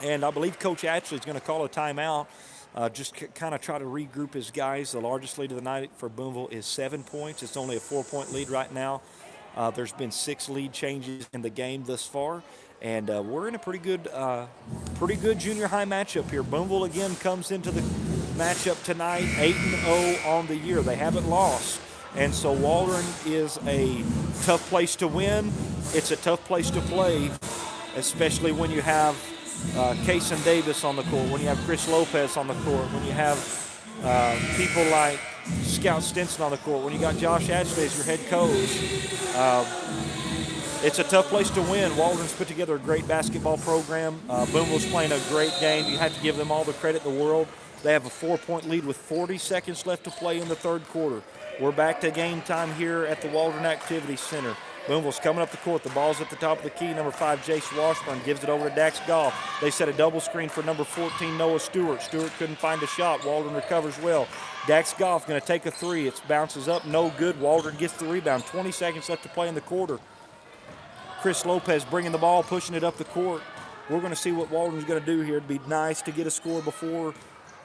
And I believe Coach Ashley is going to call a timeout. Just kind of try to regroup his guys. The largest lead of the night for Booneville is 7 points. It's only a 4-point lead right now. There's been 6 lead changes in the game thus far, and we're in a pretty good junior high matchup here. Booneville again comes into the matchup tonight 8-0 on the year. They haven't lost, and so Waldron is a tough place to win. It's a tough place to play, especially when you have Kason Davis on the court, when you have Chris Lopez on the court, when you have people like Scout Stinson on the court, when you got Josh Ashley as your head coach. It's a tough place to win. Waldron's put together a great basketball program. Booneville's playing a great game. You have to give them all the credit in the world. They have a 4-point lead with 40 seconds left to play in the third quarter. We're back to game time here at the Waldron Activity Center. Booneville's coming up the court. The ball's at the top of the key. Number 5, Jace Washburn gives it over to Dax Goff. They set a double screen for number 14, Noah Stewart. Stewart couldn't find a shot. Waldron recovers well. Dax Goff going to take a 3. It bounces up, no good. Waldron gets the rebound. 20 seconds left to play in the quarter. Chris Lopez bringing the ball, pushing it up the court. We're going to see what Waldron's going to do here. It'd be nice to get a score before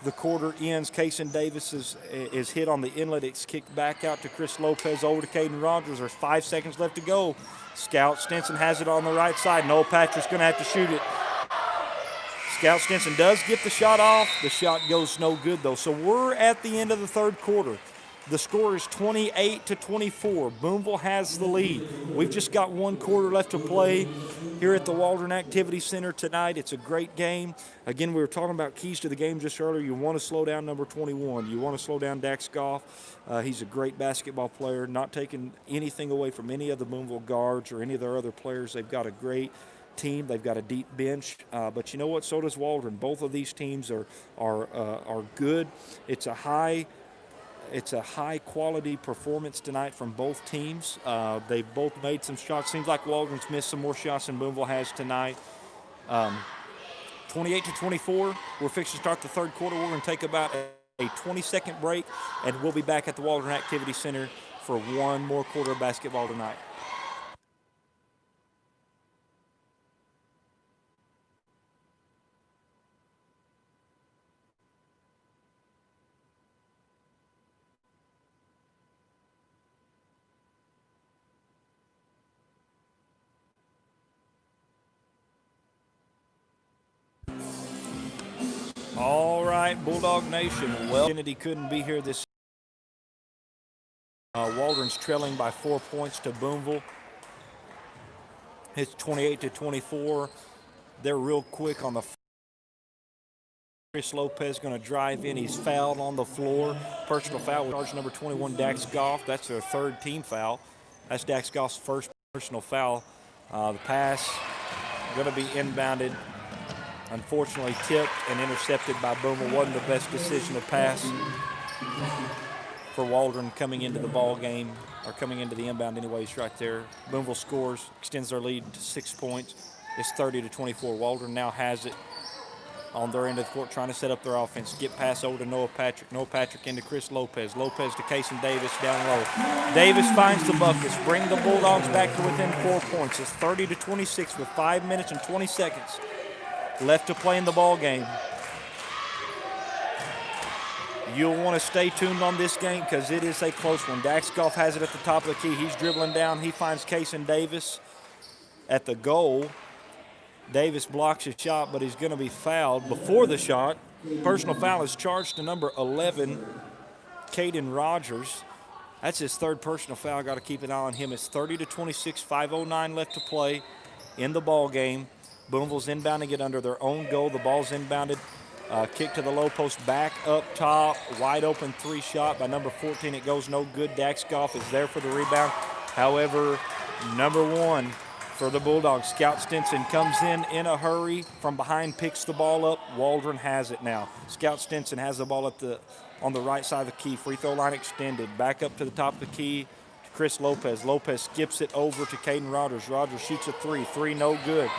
the quarter ends. Kason Davis is hit on the inlet. It's kicked back out to Chris Lopez, over to Caden Rogers. There's 5 seconds left to go. Scout Stinson has it on the right side. Noah Patrick's going to have to shoot it. Scout Stinson does get the shot off. The shot goes no good, though. So we're at the end of the third quarter. The score is 28-24. Booneville has the lead. We've just got 1 quarter left to play here at the Waldron Activity Center tonight. It's a great game. Again, we were talking about keys to the game just earlier. You want to slow down number 21. You want to slow down Dax Goff. He's a great basketball player, not taking anything away from any of the Booneville guards or any of their other players. They've got a great team. They've got a deep bench, but you know what? So does Waldron. Both of these teams are good. It's a high quality performance tonight from both teams. They've both made some shots. Seems like Waldron's missed some more shots than Booneville has tonight. 28-24. We're fixing to start the third quarter. We're going to take about a 20-second break, and we'll be back at the Waldron Activity Center for 1 more quarter of basketball tonight. All right, Bulldog Nation. Well, Kennedy couldn't be here this. Waldron's trailing by 4 points to Booneville. It's 28-24. They're real quick on the. Chris Lopez going to drive in. He's fouled on the floor. Personal foul with charge number 21, Dax Goff. That's their 3rd team foul. That's Dax Goff's 1st personal foul. The pass going to be inbounded. Unfortunately tipped and intercepted by Booneville. Wasn't the best decision to pass for Waldron coming into the ball game, or coming into the inbound anyways right there. Booneville scores, extends their lead to 6 points. It's 30-24. Waldron now has it on their end of the court, trying to set up their offense. Get pass over to Noah Patrick. Noah Patrick into Chris Lopez. Lopez to Kason Davis down low. Davis finds the buckets. Bring the Bulldogs back to within 4 points. It's 30-26 with 5 minutes and 20 seconds left to play in the ball game. You'll want to stay tuned on this game because it is a close one. Dax Goff has it at the top of the key. He's dribbling down. He finds Kason Davis at the goal. Davis blocks his shot, but he's going to be fouled before the shot. Personal foul is charged to number 11, Caden Rogers. That's his 3rd personal foul. Got to keep an eye on him. It's 30-26, 5:09 left to play in the ball game. Booneville's inbounding it under their own goal. The ball's inbounded. Kick to the low post, back up top. Wide open 3 shot by number 14. It goes no good. Dax Goff is there for the rebound. However, number 1 for the Bulldogs, Scout Stinson, comes in a hurry from behind, picks the ball up. Waldron has it now. Scout Stinson has the ball on the right side of the key. Free throw line extended. Back up to the top of the key to Chris Lopez. Lopez skips it over to Caden Rogers. Rogers shoots a 3. 3 no good.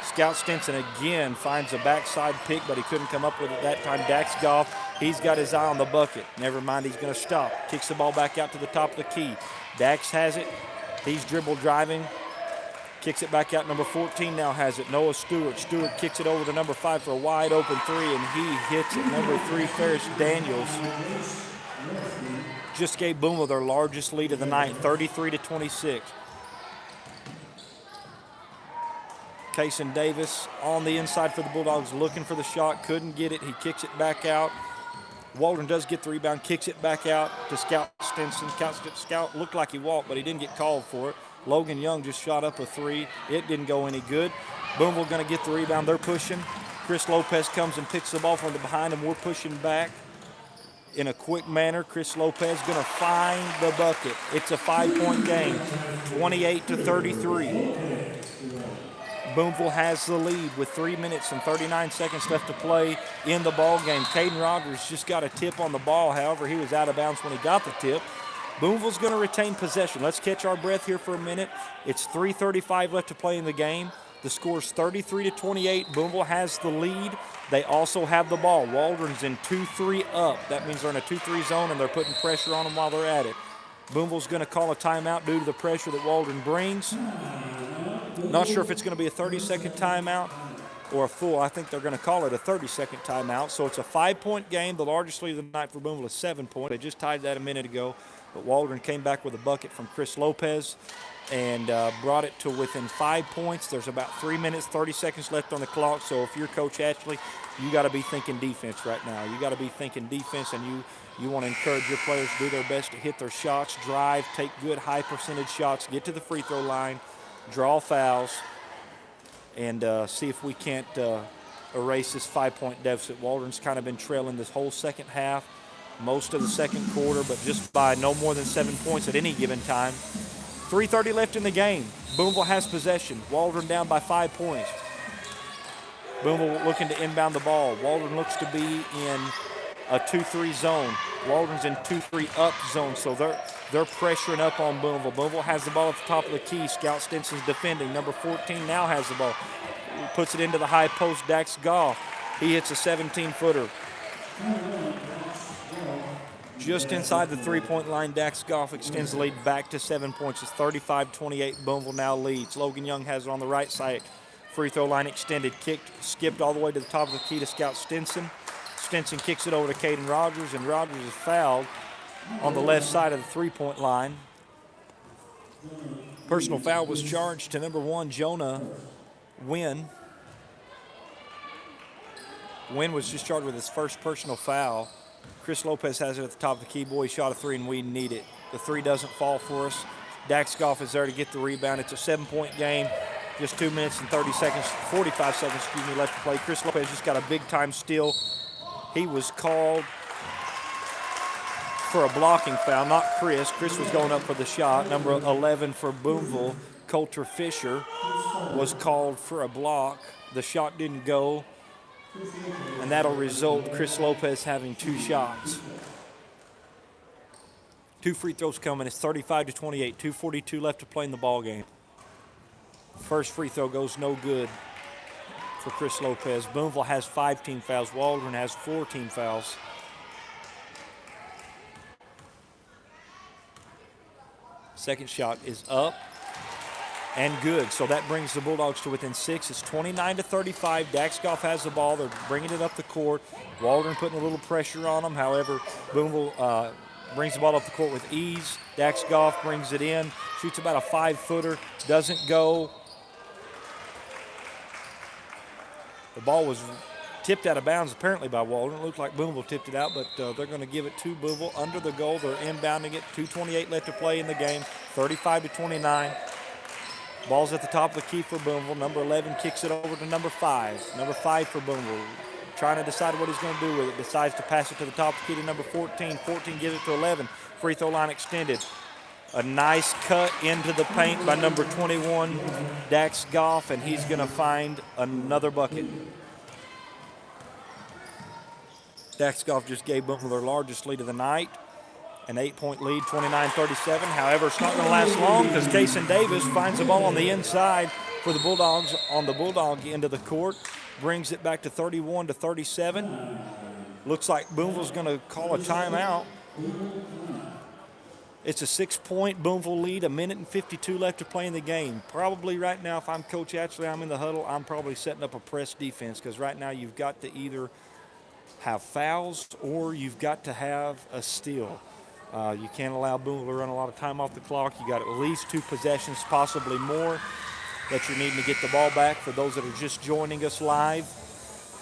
Scout Stinson again finds a backside pick, but he couldn't come up with it that time. Dax Goff, he's got his eye on the bucket. Never mind, he's going to stop. Kicks the ball back out to the top of the key. Dax has it. He's dribble driving. Kicks it back out. Number 14 now has it. Noah Stewart. Stewart kicks it over to number 5 for a wide open 3, and he hits it. Number 3, Ferris Daniels, just gave Booneville their largest lead of the night, 33-26. Kason Davis on the inside for the Bulldogs, looking for the shot, couldn't get it. He kicks it back out. Waldron does get the rebound, kicks it back out to Scout Stinson. Scout looked like he walked, but he didn't get called for it. Logan Young just shot up a 3. It didn't go any good. Booneville going to get the rebound. They're pushing. Chris Lopez comes and picks the ball from behind him. We're pushing back in a quick manner. Chris Lopez going to find the bucket. It's a 5-point game, 28-33. Booneville has the lead with 3 minutes and 39 seconds left to play in the ball game. Caden Rogers just got a tip on the ball. However, he was out of bounds when he got the tip. Booneville's going to retain possession. Let's catch our breath here for a minute. It's 3:35 left to play in the game. The score's 33-28. Booneville has the lead. They also have the ball. Waldron's in 2-3 up. That means they're in a 2-3 zone, and they're putting pressure on them while they're at it. Booneville's going to call a timeout due to the pressure that Waldron brings. Not sure if it's going to be a 30-second timeout or a full, I think they're going to call it a 30-second timeout. So it's a 5-point game. The largest lead of the night for Booneville is 7 points. They just tied that a minute ago, but Waldron came back with a bucket from Chris Lopez and brought it to within 5 points. There's about 3 minutes, 30 seconds left on the clock. So if you're Coach Ashley, you got to be thinking defense right now. You got to be thinking defense, and you want to encourage your players to do their best to hit their shots, drive, take good high percentage shots, get to the free throw line, draw fouls, and see if we can't erase this 5-point deficit. Waldron's kind of been trailing this whole second half, most of the second quarter, but just by no more than 7 points at any given time. 3:30 left in the game. Booneville has possession. Waldron down by 5 points. Booneville looking to inbound the ball. Waldron looks to be in a 2-3 zone. Waldron's in 2-3 up zone, so they're pressuring up on Booneville. Booneville has the ball at the top of the key. Scout Stinson's defending. Number 14 now has the ball. Puts it into the high post. Dax Goff. He hits a 17-footer. Just inside the three-point line, Dax Goff extends the lead back to 7 points. It's 35-28. Booneville now leads. Logan Young has it on the right side. Free throw line extended, kicked, skipped all the way to the top of the key to Scout Stinson. Stinson kicks it over to Caden Rogers, and Rogers is fouled on the left side of the three-point line. Personal foul was charged to number 1, Jonah Wynn. Wynn was just charged with his first personal foul. Chris Lopez has it at the top of the key. Boy, he shot a 3, and we need it. The 3 doesn't fall for us. Dax Goff is there to get the rebound. It's a 7-point game. Just 2 minutes and 30 seconds, 45 seconds, left to play. Chris Lopez just got a big-time steal. He was called for a blocking foul, not Chris. Chris was going up for the shot. Number 11 for Booneville, Coulter Fisher, was called for a block. The shot didn't go, and that'll result Chris Lopez having 2 shots. 2 free throws coming. It's 35-28, 2:42 left to play in the ball game. First free throw goes no good for Chris Lopez. Booneville has 5 team fouls. Waldron has 4 team fouls. Second shot is up and good. So that brings the Bulldogs to within 6. It's 29-35. Dax Goff has the ball. They're bringing it up the court. Waldron putting a little pressure on them. However, Booneville brings the ball up the court with ease. Dax Goff brings it in. Shoots about a 5-footer. Doesn't go. The ball was tipped out of bounds apparently by Waldron. It looked like Booneville tipped it out, but they're going to give it to Booneville under the goal. They're inbounding it. 2:28 left to play in the game. 35-29. Ball's at the top of the key for Booneville. Number 11 kicks it over to number 5. Number 5 for Booneville. Trying to decide what he's going to do with it. Decides to pass it to the top of the key to number 14. 14 gives it to 11. Free throw line extended. A nice cut into the paint by number 21, Dax Goff, and he's going to find another bucket. Dax Goff just gave Booneville their largest lead of the night, an 8-point lead, 29-37. However, it's not going to last long because Kason Davis finds the ball on the inside for the Bulldogs on the Bulldog end of the court, brings it back to 31-37. Looks like Booneville's going to call a timeout. It's a 6-point Booneville lead, 1:52 left to play in the game. Probably right now, if I'm Coach Atchley, I'm in the huddle, I'm probably setting up a press defense because right now you've got to either have fouls or you've got to have a steal. You can't allow Booneville to run a lot of time off the clock. You got at least 2 possessions, possibly more, that you're needing to get the ball back. For those that are just joining us live,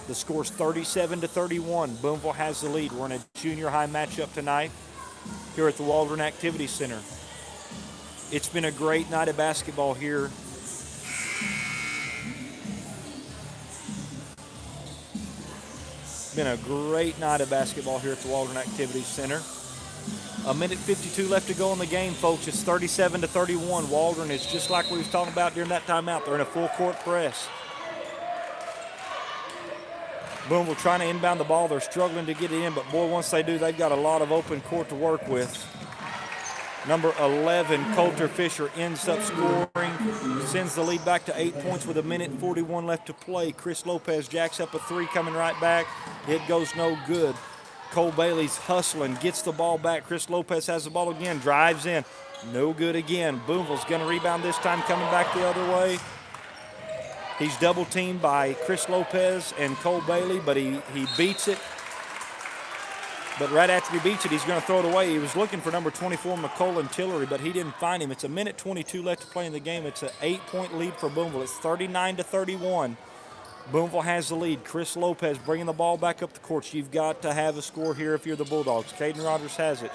the score's 37-31. Booneville has the lead. We're in a junior high matchup tonight here at the Waldron Activity Center. It's been a great night of basketball here. Been a great night of basketball here at the Waldron Activity Center. 1:52 left to go in the game, folks. It's 37-31. Waldron is just like we was talking about during that timeout. They're in a full court press. Booneville trying to inbound the ball. They're struggling to get it in, but boy, once they do, they've got a lot of open court to work with. Number 11, Coulter Fisher, ends up scoring, sends the lead back to 8 points with 1:41 left to play. Chris Lopez jacks up a 3 coming right back. It goes no good. Cole Bailey's hustling, gets the ball back. Chris Lopez has the ball again, drives in. No good again. Booneville's going to rebound this time, coming back the other way. He's double teamed by Chris Lopez and Cole Bailey, but he beats it. But right after he beats it, he's going to throw it away. He was looking for number 24, McCullen Tillery, but he didn't find him. It's 1:22 left to play in the game. It's an 8-point lead for Booneville. It's 39-31. Booneville has the lead. Chris Lopez bringing the ball back up the court. You've got to have a score here if you're the Bulldogs. Caden Rogers has it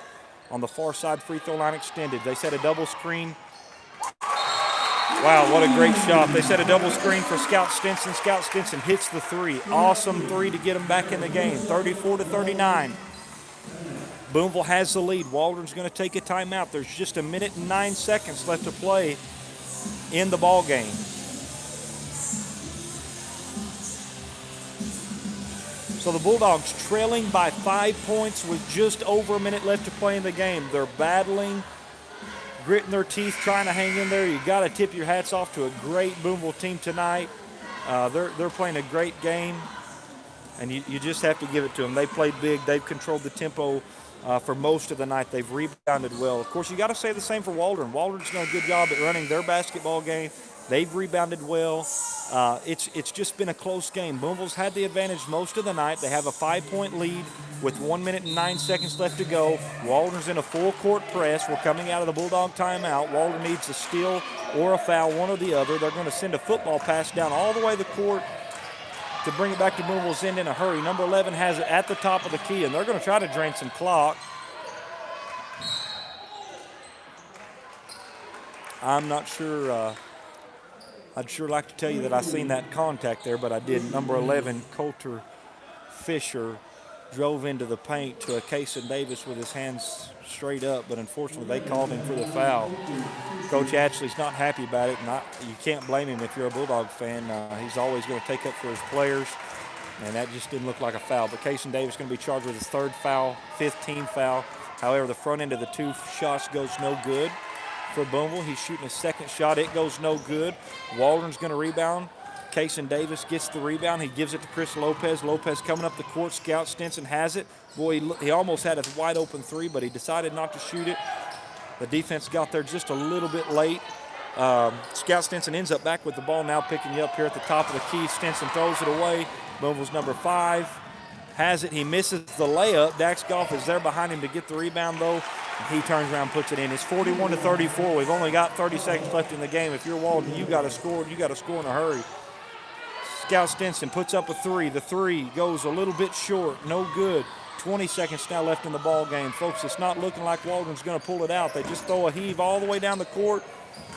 on the far side, free throw line extended. They set a double screen. Wow, what a great shot. They set a double screen for Scout Stinson. Scout Stinson hits the three. Awesome three to get him back in the game. 34-39. Booneville has the lead. Waldron's going to take a timeout. There's just 1 minute and 9 seconds left to play in the ball game. So the Bulldogs trailing by 5 points with just over a minute left to play in the game. They're battling, gritting their teeth, trying to hang in there. You got to tip your hats off to a great Booneville team tonight. They're playing a great game, and you just have to give it to them. They played big. They've controlled the tempo for most of the night. They've rebounded well. Of course, you got to say the same for Waldron. Waldron's done a good job at running their basketball game. They've rebounded well. It's just been a close game. Booneville's had the advantage most of the night. They have a 5-point lead with 1 minute and 9 seconds left to go. Waldron's in a full-court press. We're coming out of the Bulldog timeout. Waldron needs a steal or a foul, one or the other. They're going to send a football pass down all the way the court to bring it back to Booneville's end in a hurry. Number 11 has it at the top of the key, and they're going to try to drain some clock. I'm not sure. I'd sure like to tell you that I seen that contact there, but I didn't. Number 11, Coulter Fisher, drove into the paint to a Kason Davis with his hands straight up, but unfortunately they called him for the foul. Coach Ashley's not happy about it, and you can't blame him if you're a Bulldog fan. He's always going to take up for his players, and that just didn't look like a foul. But Kason Davis is going to be charged with his third foul, 15th foul. However, the front end of the two shots goes no good for Booneville. He's shooting a second shot. It goes no good. Waldron's going to rebound. Kason Davis gets the rebound. He gives it to Chris Lopez. Lopez coming up the court. Scout Stinson has it. Boy, he almost had a wide open three, but he decided not to shoot it. The defense got there just a little bit late. Scout Stinson ends up back with the ball, now picking you up here at the top of the key. Stinson throws it away. Booneville's number 5 has it. He misses the layup. Dax Goff is there behind him to get the rebound, though. He turns around and puts it in. It's 41-34. We've only got 30 seconds left in the game. If you're Walden, you got to score. You got to score in a hurry. Scout Stinson puts up a three. The three goes a little bit short. No good. 20 seconds now left in the ball game. Folks, it's not looking like Waldron's going to pull it out. They just throw a heave all the way down the court.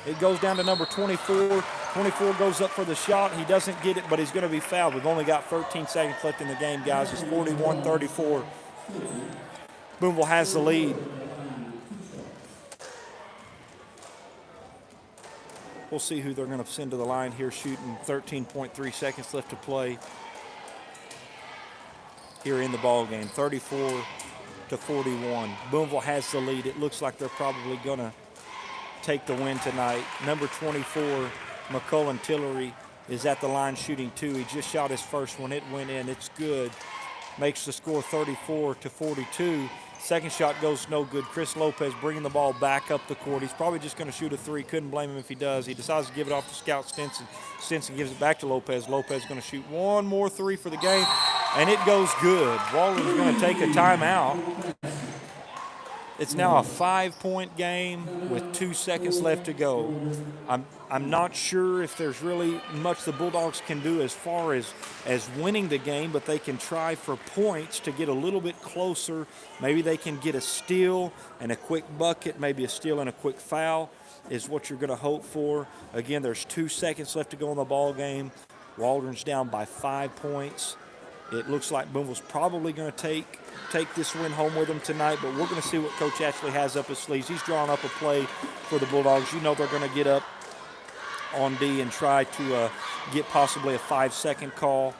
It goes down to number 24. 24 goes up for the shot. He doesn't get it, but he's going to be fouled. We've only got 13 seconds left in the game, guys. It's 41-34. Booneville has the lead. We'll see who they're going to send to the line here, shooting 13.3 seconds left to play here in the ball game. 34-41. Booneville has the lead. It looks like they're probably going to take the win tonight. Number 24, McCullen Tillery, is at the line shooting 2. He just shot his first one. It went in. It's good. Makes the score 34-42. Second shot goes no good. Chris Lopez bringing the ball back up the court. He's probably just going to shoot a three. Couldn't blame him if he does. He decides to give it off to Scout Stinson. Stinson gives it back to Lopez. Lopez is going to shoot one more three for the game, and it goes good. Waldron's going to take a timeout. It's now a 5-point game with 2 seconds left to go. I'm not sure if there's really much the Bulldogs can do as far as winning the game, but they can try for points to get a little bit closer. Maybe they can get a steal and a quick bucket, maybe a steal and a quick foul is what you're going to hope for. Again, there's 2 seconds left to go in the ball game. Waldron's down by 5 points. It looks like Booneville's probably going to take this win home with them tonight, but we're going to see what Coach Ashley has up his sleeves. He's drawing up a play for the Bulldogs. You know they're going to get up on D and try to get possibly a 5-second call.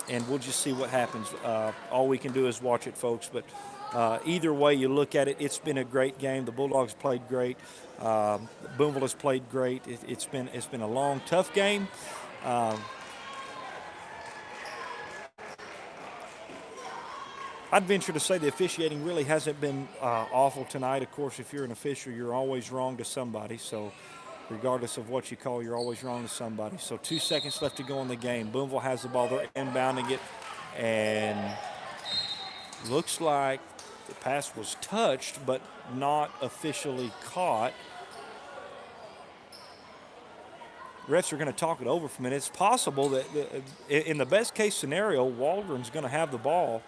And we'll just see what happens. All we can do is watch it, folks. But either way you look at it, it's been a great game. The Bulldogs played great. Booneville has played great. It's been a long, tough game. I'd venture to say the officiating really hasn't been awful tonight. Of course, if you're an official, you're always wrong to somebody. So Regardless of what you call, you're always wrong to somebody. So 2 seconds left to go in the game. Booneville has the ball. They're inbounding it. And looks like the pass was touched but not officially caught. Refs are going to talk it over for a minute. It's possible that in the best case scenario, Waldron's going to have the ball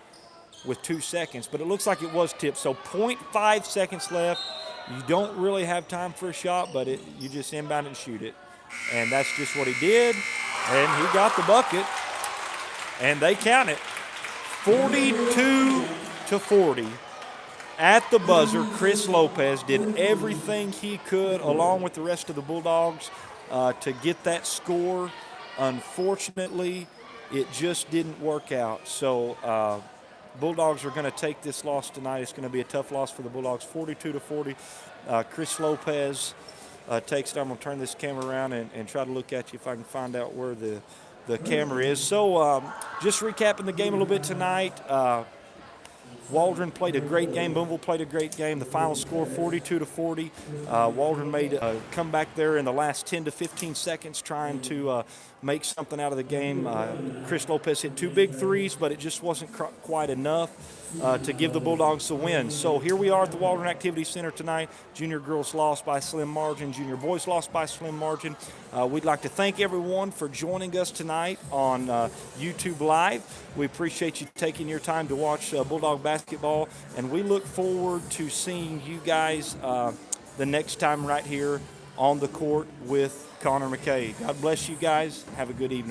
with 2 seconds, but it looks like it was tipped. So 0.5 seconds left. You don't really have time for a shot, but you just inbound and shoot it. And that's just what he did. And he got the bucket. And they count it. 42-40. At the buzzer, Chris Lopez did everything he could, along with the rest of the Bulldogs, to get that score. Unfortunately, it just didn't work out. So Bulldogs are going to take this loss tonight. It's going to be a tough loss for the Bulldogs, 42-40. Chris Lopez takes it. I'm going to turn this camera around and try to look at you if I can find out where the camera is. So just recapping the game a little bit tonight. Waldron played a great game. Booneville played a great game. The final score, 42-40. Waldron made a comeback there in the last 10 to 15 seconds trying to make something out of the game. Chris Lopez hit 2 big threes, but it just wasn't quite enough to give the Bulldogs the win. So here we are at the Waldron Activity Center tonight. Junior girls lost by a slim margin. Junior boys lost by a slim margin. We'd like to thank everyone for joining us tonight on YouTube Live. We appreciate you taking your time to watch Bulldog basketball, and we look forward to seeing you guys the next time right here on the court with Connor McKay. God bless you guys. Have a good evening.